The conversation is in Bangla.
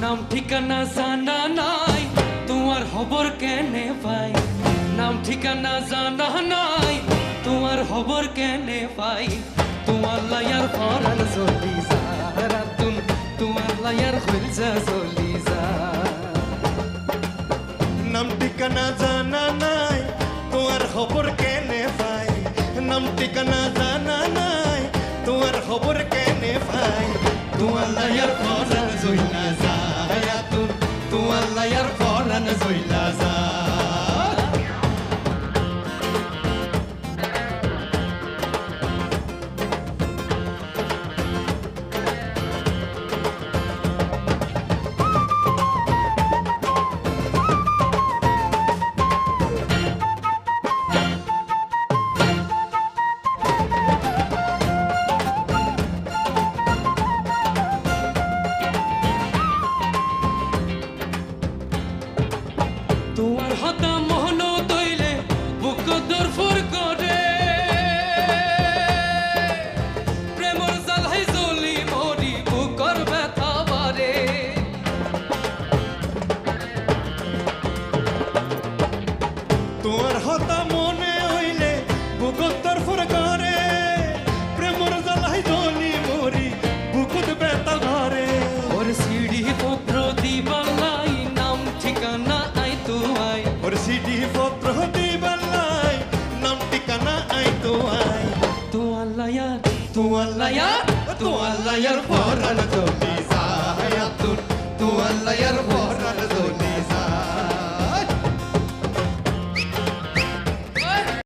নাম ঠিকানা জানা নাই তোমার খবর কেনে পাই নাম ঠিকানা জানা নাই তোমার খবর কেনে পাই তোমার লায়ার ফরান চলি যা রাতুন তোমার লায়ার খুলজা চলি যা নাম ঠিকানা জানা নাই তোমার খবর কেনে পাই নাম ঠিকানা জানা নাই তোমার খবর কেনে পাই তোমার লায়ার ফরান চইলা যা রাতুন তোমার লায়ার ফরান চইলা যা তোমার হতা মোহন তৈলে বুক দরফর করে প্রেমর জালাই জলি মরি বুকর ব্যথা বারে তোমার হতা মনে হইলে বুকত তরফর করে প্রেমর জ্বালাই জলি মরি বুকুত বেতা ঘরে ওর সিঁড়ি পত্র দিবালাই নাম ঠিকানা আই তুয়াই ওর সিডি পত্র দিবালাই নাম ঠিকানা আই তো আই তোমার লায়ার তোমার লায়ার তোমার লায়ার পরান চলি যায় তুন তোমার লায়ার পরান